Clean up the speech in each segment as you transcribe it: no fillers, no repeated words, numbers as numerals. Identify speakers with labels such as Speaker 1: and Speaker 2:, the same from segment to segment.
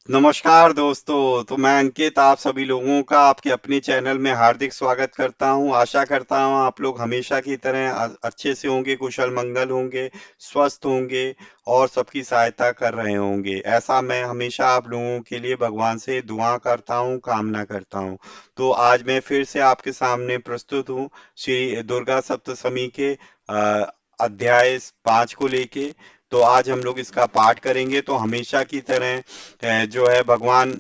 Speaker 1: नमस्कार दोस्तों। तो मैं अंकित आप सभी लोगों का आपके अपने चैनल में हार्दिक स्वागत करता हूं। आशा करता हूं आप लोग हमेशा की तरह अच्छे से होंगे, कुशल मंगल होंगे, स्वस्थ होंगे और सबकी सहायता कर रहे होंगे। ऐसा मैं हमेशा आप लोगों के लिए भगवान से दुआ करता हूं, कामना करता हूं। तो आज मैं फिर से आपके सामने प्रस्तुत हूं श्री दुर्गा सप्तशती के अध्याय 5 को लेके। तो आज हम लोग इसका पाठ करेंगे। तो हमेशा की तरह जो है भगवान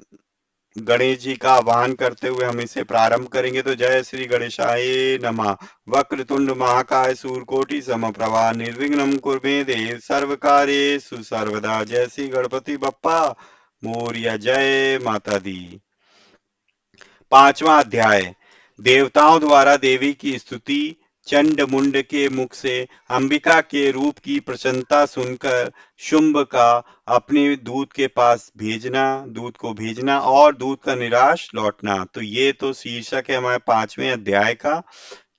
Speaker 1: गणेश जी का आह्वान करते हुए हम इसे प्रारंभ करेंगे। तो जय श्री गणेशाय नमः। वक्रतुंड महाकाय सूरकोटि समप्रभा निर्विघ्नं कुरु देव सर्व कार्येषु सर्वदा। जय श्री गणपति बप्पा मोरया। जय माता दी। पांचवा अध्याय। देवताओं द्वारा देवी की स्तुति। चंड मुंड के मुख से अंबिका के रूप की प्रशंसा सुनकर शुंभ का अपने दूत के पास भेजना, दूत को भेजना और दूत का निराश लौटना। तो ये तो शीर्षक है हमारे पांचवें अध्याय का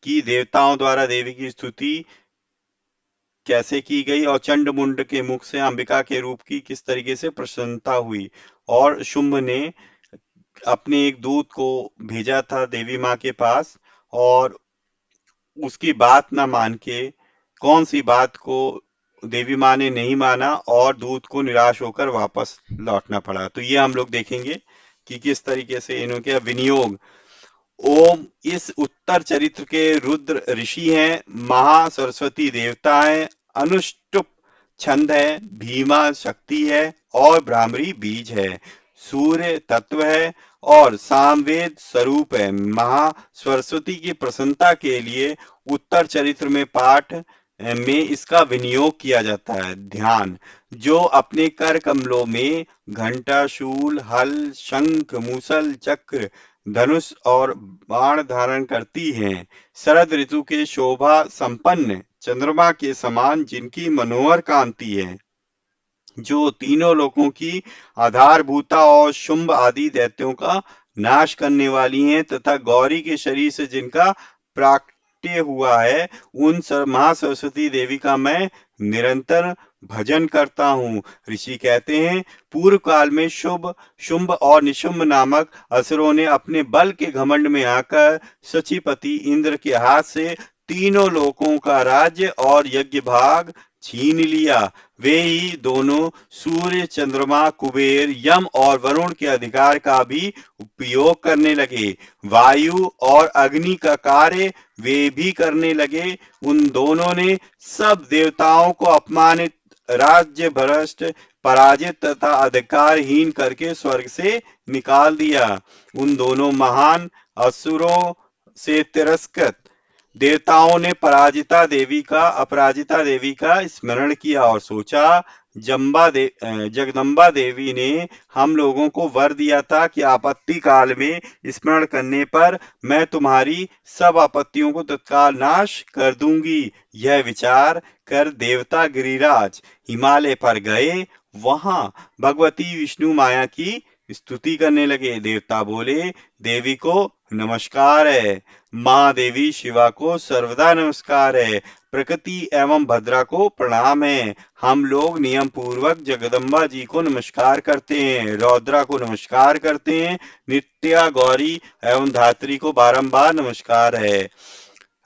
Speaker 1: कि देवताओं द्वारा देवी की स्तुति कैसे की गई और चंड मुंड के मुख से अंबिका के रूप की किस तरीके से प्रशंसा हुई। और शुंभ ने अपने एक दूत को भेजा था देवी माँ के पास और उसकी बात ना मान के कौन सी बात को देवी माँ ने नहीं माना और दूत को निराश होकर वापस लौटना पड़ा। तो ये हम लोग देखेंगे कि किस तरीके से इन्होंने विनियोग। ओम इस उत्तर चरित्र के रुद्र ऋषि हैं, महा सरस्वती देवता है, अनुष्टुप छंद है, भीमा शक्ति है और भ्रामरी बीज है, सूर्य तत्व है और सामवेद स्वरूप है। महा सरस्वती की प्रसन्नता के लिए उत्तर चरित्र में पाठ में इसका विनियोग किया जाता है। ध्यान। जो अपने कर कमलों में घंटा, शूल, हल, शंख, मूसल, चक्र, धनुष और बाण धारण करती हैं, शरद ऋतु के शोभा संपन्न चंद्रमा के समान जिनकी मनोहर कांति है, जो तीनों लोकों की आधारभूता और शुंभ आदि दैत्यों का नाश करने वाली हैं तथा गौरी के शरीर से जिनका प्राकट्य हुआ है, उन महासरस्वती देवी का मैं निरंतर भजन करता हूँ। ऋषि कहते हैं, पूर्व काल में शुभ, शुंभ और निशुंभ नामक असुरों ने अपने बल के घमंड में आकर शचीपति इंद्र के हाथ से तीनों लोकों का राज्य और यज्ञ भाग छीन लिया। वे ही दोनों सूर्य, चंद्रमा, कुबेर, यम और वरुण के अधिकार का भी उपयोग करने लगे। वायु और अग्नि का कार्य वे भी करने लगे। उन दोनों ने सब देवताओं को अपमानित, राज्य भ्रष्ट, पराजित तथा अधिकारहीन करके स्वर्ग से निकाल दिया। उन दोनों महान असुरों से तिरस्कृत देवताओं ने अपराजिता देवी का स्मरण किया और सोचा, जगदम्बा देवी ने हम लोगों को वर दिया था कि आपत्ति काल में स्मरण करने पर मैं तुम्हारी सब आपत्तियों को तत्काल नाश कर दूंगी। यह विचार कर देवता गिरिराज हिमालय पर गए। वहां भगवती विष्णु माया की स्तुति करने लगे। देवता बोले, देवी को नमस्कार है, माँ देवी शिवा को सर्वदा नमस्कार है, प्रकृति एवं भद्रा को प्रणाम है। हम लोग नियम पूर्वक जगदम्बा जी को नमस्कार करते हैं, रौद्रा को नमस्कार करते हैं, नित्या, गौरी एवं धात्री को बारंबार नमस्कार है।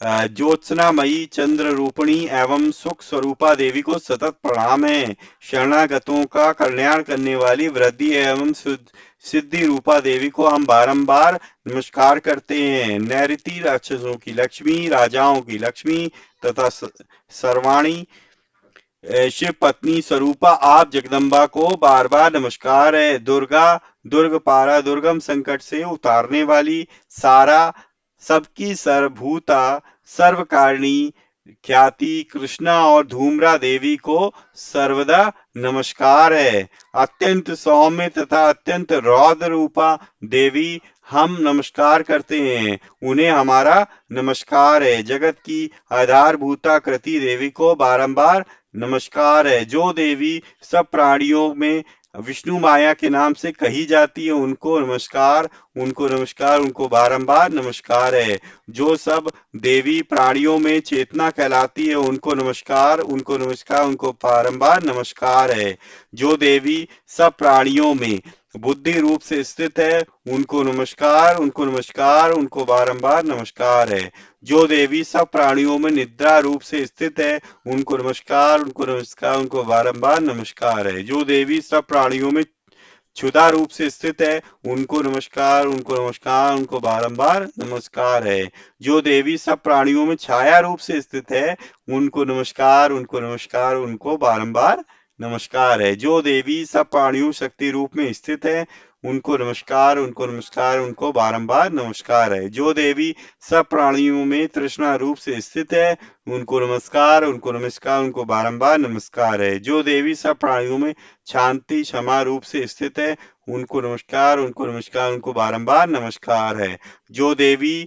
Speaker 1: ज्योत्सनामयी चंद्र रूपिणी एवं सुख स्वरूपा देवी को सतत प्रणाम है। शरणागतों का कल्याण करने वाली वृद्धि एवं सिद्धि रूपा देवी को हम बारंबार नमस्कार करते हैं। नैऋति राक्षसों की लक्ष्मी, राजाओं की लक्ष्मी तथा सर्वाणी शिव पत्नी स्वरूपा आप जगदम्बा को बार बार नमस्कार है। दुर्गा, दुर्ग पारा, दुर्गम संकट से उतारने वाली, सारा, सबकी सर्वभूता, सर्वकारिणी ख्याति कृष्णा और धूम्रा देवी को सर्वदा नमस्कार है। अत्यंत सौम्य तथा अत्यंत रौद्र रूपा देवी हम नमस्कार करते हैं, उन्हें हमारा नमस्कार है। जगत की आधारभूता कृति देवी को बारंबार नमस्कार है। जो देवी सब प्राणियों में विष्णु माया के नाम से कही जाती है, उनको नमस्कार, उनको नमस्कार, उनको बारंबार नमस्कार है। जो सब देवी प्राणियों में चेतना कहलाती है, उनको नमस्कार, उनको नमस्कार, उनको बारंबार नमस्कार है। जो देवी सब प्राणियों में बुद्धि रूप से स्थित है, उनको नमस्कार, उनको नमस्कार, उनको बारंबार नमस्कार है। जो देवी सब प्राणियों में निद्रा रूप से स्थित है, उनको नमस्कार, उनको नमस्कार, उनको बारंबार नमस्कार है। जो देवी सब प्राणियों में क्षुधा रूप से स्थित है, उनको नमस्कार, उनको नमस्कार, उनको बारंबार नमस्कार है। जो देवी सब प्राणियों में छाया रूप से स्थित है, उनको नमस्कार, उनको नमस्कार, उनको बारंबार नमस्कार है। जो देवी सब प्राणियों शक्ति रूप में स्थित है, उनको नमस्कार, उनको नमस्कार, उनको बारंबार नमस्कार है। जो देवी सब प्राणियों में तृष्णा रूप से स्थित है, उनको नमस्कार, उनको नमस्कार, उनको बारंबार नमस्कार है। जो देवी सब प्राणियों में शांति क्षमा रूप से स्थित है, उनको नमस्कार, उनको नमस्कार, उनको बारंबार नमस्कार है। जो देवी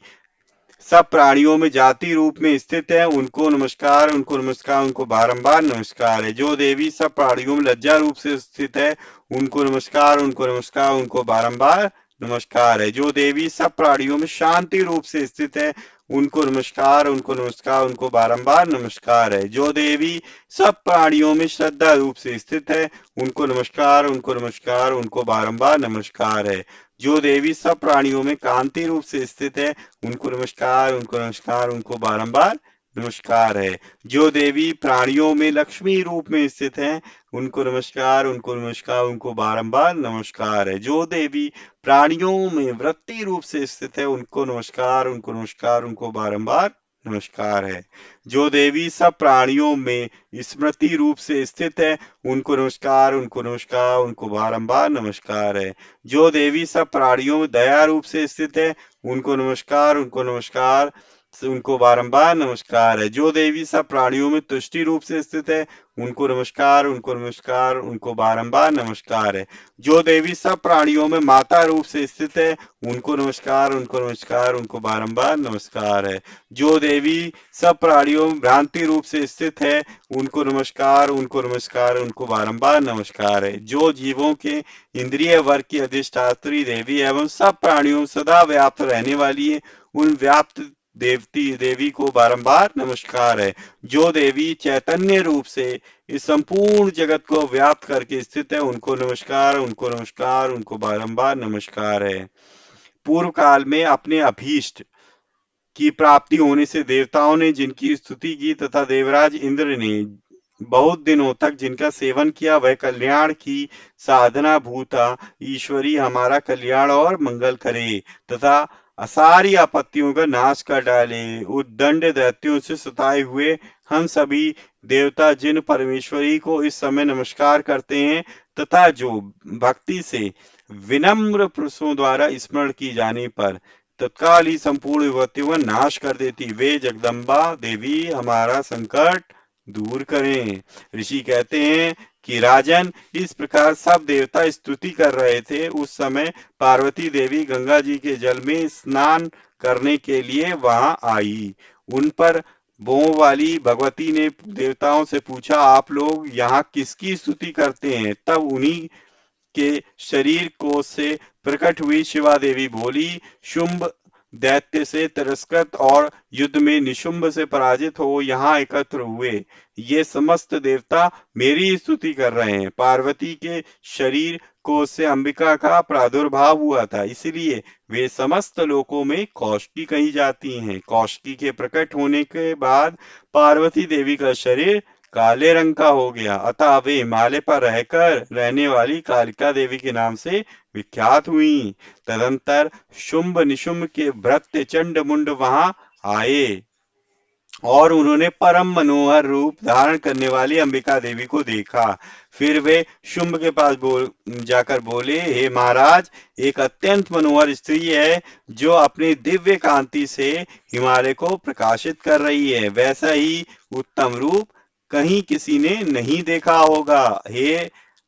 Speaker 1: सब प्राणियों में जाति रूप में स्थित है, उनको नमस्कार, उनको नमस्कार, उनको बारंबार नमस्कार है। जो देवी सब प्राणियों में लज्जा रूप से स्थित है, उनको नमस्कार, उनको नमस्कार, उनको बारंबार नमस्कार है। जो देवी सब प्राणियों में शांति रूप से स्थित है, उनको नमस्कार, उनको नमस्कार, उनको बारंबार नमस्कार है। जो देवी सब प्राणियों में श्रद्धा रूप से स्थित है, उनको नमस्कार, उनको नमस्कार, उनको बारंबार नमस्कार है। जो देवी सब प्राणियों में कांति रूप से स्थित है, उनको नमस्कार, उनको नमस्कार, उनको बारंबार नमस्कार है। जो देवी प्राणियों में लक्ष्मी रूप में स्थित है, उनको नमस्कार, उनको नमस्कार, उनको बारंबार नमस्कार है। जो देवी प्राणियों में वृत्ति रूप से स्थित है, उनको नमस्कार, उनको नमस्कार, उनको बारंबार नमस्कार है। जो देवी सब प्राणियों में स्मृति रूप से स्थित है, उनको नमस्कार, उनको नमस्कार, उनको बारंबार नमस्कार है। जो देवी सब प्राणियों में दया रूप से स्थित है, उनको नमस्कार, उनको नमस्कार, उनको बारंबार नमस्कार है। जो देवी सब प्राणियों में तुष्टि रूप से स्थित है, उनको नमस्कार, उनको नमस्कार, उनको बारंबार नमस्कार है। जो देवी सब प्राणियों में माता रूप से स्थित है, उनको नमस्कार, उनको नमस्कार, उनको बारंबार नमस्कार है। जो देवी सब प्राणियों में भ्रांति रूप से स्थित है, उनको नमस्कार, उनको नमस्कार, उनको बारंबार नमस्कार है। जो जीवों के इंद्रिय वर्ग की अधिष्ठात्री देवी एवं सब प्राणियों सदा व्याप्त रहने वाली है, उन व्याप्त देवी को बारंबार नमस्कार है। जो देवी चैतन्य रूप से इस संपूर्ण जगत को व्याप्त करके स्थित है, उनको नमस्कार, उनको नमस्कार, उनको बारंबार नमस्कार है। पूर्व काल में अपने अभीष्ट की प्राप्ति होने से देवताओं ने जिनकी स्तुति की तथा देवराज इंद्र ने बहुत दिनों तक जिनका सेवन किया, वह कल्याण की साधना भूता ईश्वरी हमारा कल्याण और मंगल करे तथा सारी आपत्तियों का नाश कर डाले। उद्दंड दैत्यों से सताए हुए हम सभी देवता जिन परमेश्वरी को इस समय नमस्कार करते हैं तथा जो भक्ति से विनम्र पुरुषों द्वारा स्मरण की जाने पर तत्काल ही संपूर्ण विपत्तियों का नाश कर देती, वे जगदम्बा देवी हमारा संकट दूर करें। ऋषि कहते हैं कि राजन, इस प्रकार सब देवता स्तुति कर रहे थे। उस समय पार्वती देवी गंगा जी के जल में स्नान करने के लिए वहां आई। उन पर बों वाली भगवती ने देवताओं से पूछा, आप लोग यहाँ किसकी स्तुति करते हैं? तब उन्हीं के शरीर को से प्रकट हुई शिवा देवी बोली, शुंभ दैत्य से तिरस्कृत और युद्ध में निशुंभ से पराजित हो यहाँ एकत्र हुए ये समस्त देवता मेरी स्तुति कर रहे हैं। पार्वती के शरीर को से अंबिका का प्रादुर्भाव हुआ था, इसलिए वे समस्त लोकों में कौशिकी कही जाती हैं। कौशिकी के प्रकट होने के बाद पार्वती देवी का शरीर काले रंग का हो गया, अतः वे हिमालय पर रहने वाली कालिका देवी के नाम से विख्यात हुई। तदंतर शुंभ निशुंभ के भृत्य चंड मुंड वहां आए और उन्होंने परम मनोहर रूप धारण करने वाली अंबिका देवी को देखा। फिर वे शुंभ के पास जाकर बोले, हे महाराज, एक अत्यंत मनोहर स्त्री है जो अपनी दिव्य कांति से हिमालय को प्रकाशित कर रही है। वैसा ही उत्तम रूप कहीं किसी ने नहीं देखा होगा। हे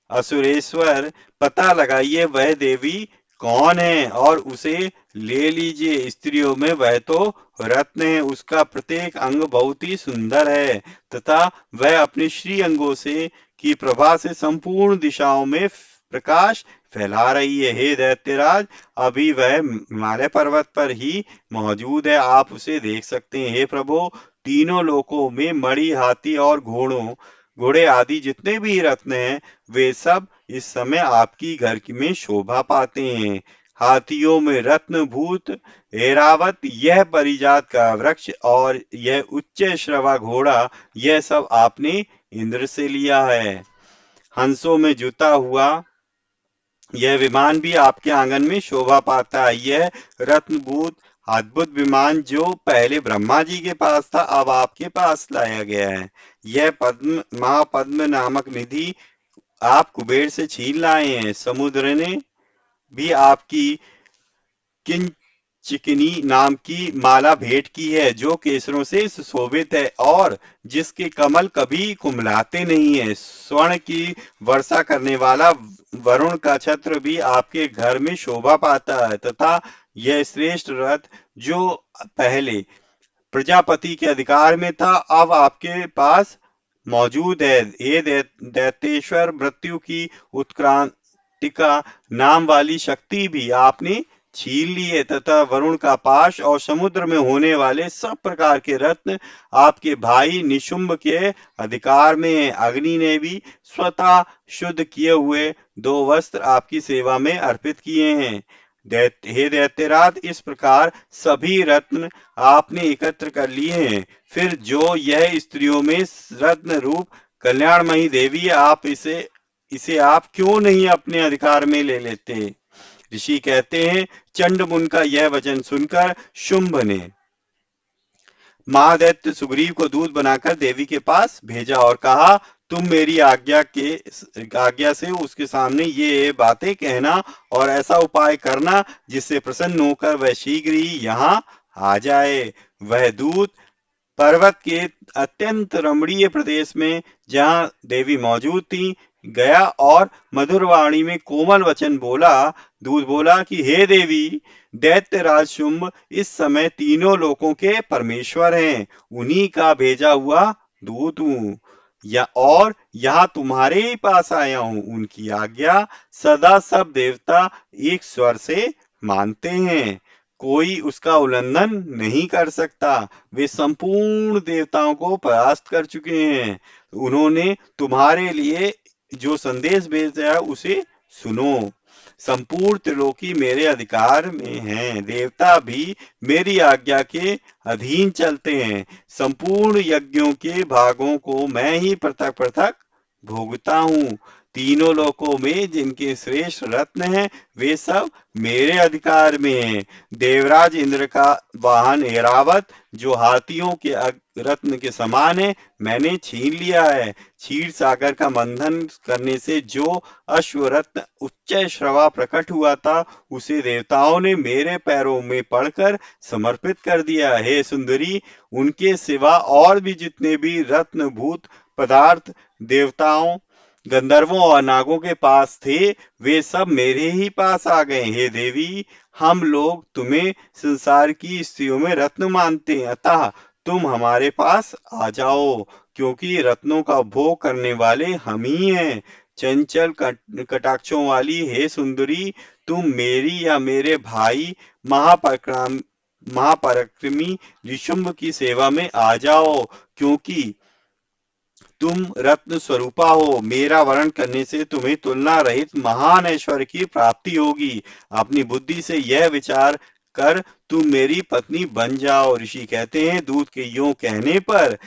Speaker 1: असुरेश्वर, पता लगाइए वह देवी कौन है और उसे ले लीजिए। स्त्रियों में वह तो रत्न है, उसका प्रत्येक अंग बहुत ही सुंदर है तथा वह अपने श्री अंगों से की प्रभा से संपूर्ण दिशाओं में प्रकाश फैला रही है। हे दैत्यराज, अभी वह हिमालय पर्वत पर ही मौजूद है, आप उसे देख सकते हैं। हे प्रभु, तीनों लोकों में मणि, हाथी और घोड़े आदि जितने भी रत्न हैं, वे सब इस समय आपकी घर में शोभा पाते हैं। हाथियों में रत्नभूत ऐरावत, यह परिजात का वृक्ष और यह उच्च श्रवा घोड़ा, यह सब आपने इंद्र से लिया है। हंसों में जुता हुआ यह विमान भी आपके आंगन में शोभा पाता है। यह रत्नभूत अद्भुत विमान जो पहले ब्रह्मा जी के पास था, अब आपके पास लाया गया है। यह पद्म, महापद्म नामक निधि आप कुबेर से छीन लाए हैं। समुद्र ने भी आपकी किंचिकनी नाम की माला भेंट की है, जो केसरों से सुशोभित है और जिसके कमल कभी कुमलाते नहीं है। स्वर्ण की वर्षा करने वाला वरुण का छत्र भी आपके घर में शोभा पाता है, तथा यह श्रेष्ठ रथ जो पहले प्रजापति के अधिकार में था, अब आपके पास मौजूद है। हे दैत्येश्वर, मृत्यु की उत्क्रांतिका नाम वाली शक्ति भी आपने छीन ली है, तथा वरुण का पाश और समुद्र में होने वाले सब प्रकार के रत्न आपके भाई निशुंभ के अधिकार में है। अग्नि ने भी स्वतः शुद्ध किए हुए 2 वस्त्र आपकी सेवा में अर्पित किए हैं। हे दैत्यराज, इस प्रकार सभी रत्न आपने एकत्र कर लिए हैं। फिर जो यह स्त्रियों में रत्न रूप कल्याणमयी देवी है, आप इसे आप क्यों नहीं अपने अधिकार में ले लेते? ऋषि कहते हैं, चंडमुंड का यह वचन सुनकर शुंभ ने महादैत्य सुग्रीव को दूत बनाकर देवी के पास भेजा और कहा, तुम मेरी आज्ञा से उसके सामने ये बातें कहना और ऐसा उपाय करना जिससे प्रसन्न होकर वह शीघ्र ही यहाँ आ जाए। वह दूत पर्वत के अत्यंत रमणीय प्रदेश में जहां देवी मौजूद थी गया और मधुर वाणी में कोमल वचन बोला। दूत बोला कि हे देवी, दैत्यराज शुंभ इस समय तीनों लोकों के परमेश्वर हैं, उन्हीं का भेजा हुआ दूत हूँ और यहाँ तुम्हारे ही पास आया हूँ। उनकी आज्ञा सदा सब देवता एक स्वर से मानते हैं, कोई उसका उल्लंघन नहीं कर सकता। वे संपूर्ण देवताओं को परास्त कर चुके हैं। उन्होंने तुम्हारे लिए जो संदेश भेजा है उसे सुनो। संपूर्ण त्रिलोकी मेरे अधिकार में हैं, देवता भी मेरी आज्ञा के अधीन चलते हैं। संपूर्ण यज्ञों के भागों को मैं ही पृथक पृथक भोगता हूँ। तीनों लोकों में जिनके श्रेष्ठ रत्न हैं, वे सब मेरे अधिकार में हैं। देवराज इंद्र का वाहन ऐरावत, जो हाथियों के रत्न के समान है, मैंने छीन लिया है। क्षीर सागर का मंथन करने से जो अश्वरत्न उच्च श्रवा प्रकट हुआ था, उसे देवताओं ने मेरे पैरों में पड़कर समर्पित कर दिया। हे सुंदरी, उनके सिवा और भी जितने भी रत्नभूत पदार्थ देवताओं, गंधर्वों और नागों के पास थे, वे सब मेरे ही पास आ गए। हे देवी, हम लोग तुम्हें संसार की स्त्रियों में रत्न मानते हैं, अतः तुम हमारे पास आ जाओ, क्योंकि रत्नों का भोग करने वाले हम ही हैं। चंचल कटाक्षों वाली हे सुंदरी, तुम मेरी या मेरे भाई महापराक्रमी निशुंभ की सेवा में आ जाओ, क्योंकि तुम रत्न स्वरूपा हो। मेरा वर्ण करने से तुम्हें तुलना रहित महान ऐश्वर्य की प्राप्ति होगी। अपनी बुद्धि से यह विचार कर तुम मेरी पत्नी बन जाओ। ऋषि कहते हैं, दूत के यूं कहने पर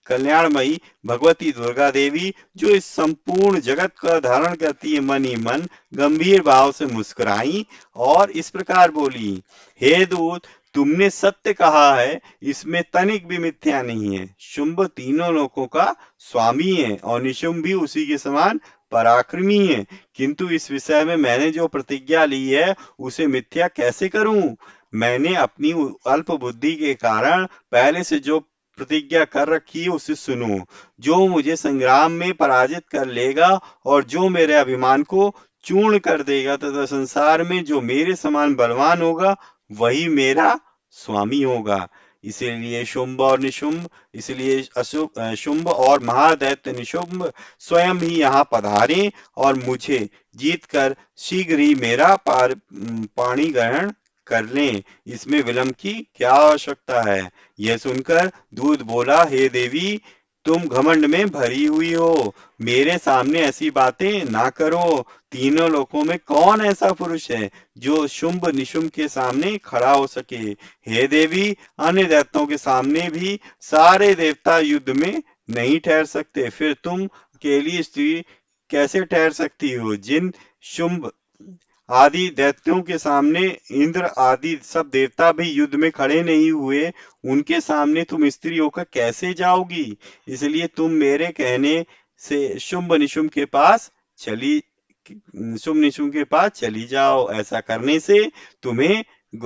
Speaker 1: कल्याणमयी भगवती दुर्गा देवी, जो इस संपूर्ण जगत का धारण करती है, मन ही मन गंभीर भाव से मुस्कुराई और इस प्रकार बोली, हे दूत, तुमने सत्य कहा है, इसमें तनिक भी मिथ्या नहीं है। शुंभ तीनों लोकों का स्वामी है और निशुंभ भी उसी के समान पराक्रमी है, किंतु इस विषय में मैंने जो प्रतिज्ञा ली है उसे मिथ्या कैसे करूं? मैंने अपनी अल्प बुद्धि के कारण पहले से जो प्रतिज्ञा कर रखी है उसे सुनो। जो मुझे संग्राम में पराजित कर लेगा और जो मेरे अभिमान को चूर्ण कर देगा तथा संसार में जो मेरे समान बलवान होगा, वही मेरा स्वामी होगा। इसीलिए शुंभ और निशुंभ इसलिए शुंभ और महादैत्य निशुंभ स्वयं ही यहाँ पधारे और मुझे जीतकर शीघ्र ही मेरा पाणी ग्रहण कर लें। इसमें विलंब की क्या आवश्यकता है? यह सुनकर दूत बोला, हे देवी, तुम घमंड में भरी हुई हो, मेरे सामने ऐसी बातें ना करो। तीनों लोकों में कौन ऐसा पुरुष है जो शुंभ निशुंभ के सामने खड़ा हो सके? हे देवी, अन्य देवताओं के सामने भी सारे देवता युद्ध में नहीं ठहर सकते, फिर तुम अकेली स्त्री कैसे ठहर सकती हो? जिन शुंभ आदि दैत्यों के सामने इंद्र आदि सब देवता भी युद्ध में खड़े नहीं हुए, उनके सामने तुम स्त्री होकर कैसे जाओगी? इसलिए तुम मेरे कहने से चली शुंभ निशुंभ के पास चली जाओ। ऐसा करने से तुम्हें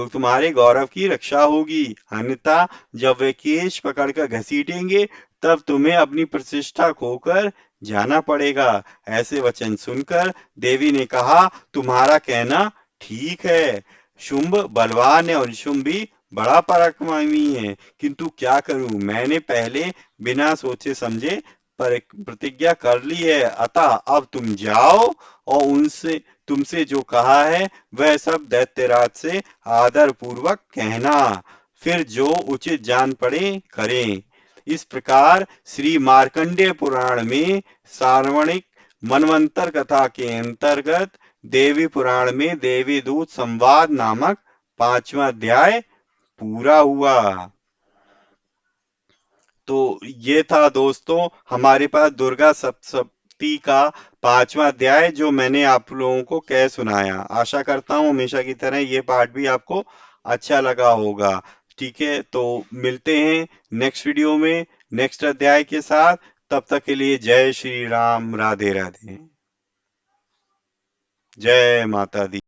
Speaker 1: तुम्हारे गौरव की रक्षा होगी, अन्यथा जब वे केश पकड़कर घसीटेंगे तब तुम्हें अपनी प्रतिष्ठा खोकर जाना पड़ेगा। ऐसे वचन सुनकर देवी ने कहा, तुम्हारा कहना ठीक है। शुंभ बलवान है और शुंभ भी बड़ा पराक्रमी है, किंतु क्या करूं, मैंने पहले बिना सोचे समझे प्रतिज्ञा कर ली है। अतः अब तुम जाओ और उनसे तुमसे जो कहा है वह सब दैत्यराज से आदर पूर्वक कहना, फिर जो उचित जान पड़े करें। इस प्रकार श्री मार्कंडेय पुराण में सार्वणिक मनवंतर कथा के अंतर्गत देवी पुराण में देवी दूत संवाद नामक 5वां अध्याय पूरा हुआ। तो ये था दोस्तों हमारे पास दुर्गा सप्तशती का 5वां अध्याय, जो मैंने आप लोगों को कह सुनाया। आशा करता हूँ हमेशा की तरह ये पाठ भी आपको अच्छा लगा होगा। ठीक है, तो मिलते हैं नेक्स्ट वीडियो में नेक्स्ट अध्याय के साथ। तब तक के लिए जय श्री राम, राधे राधे, जय माता दी।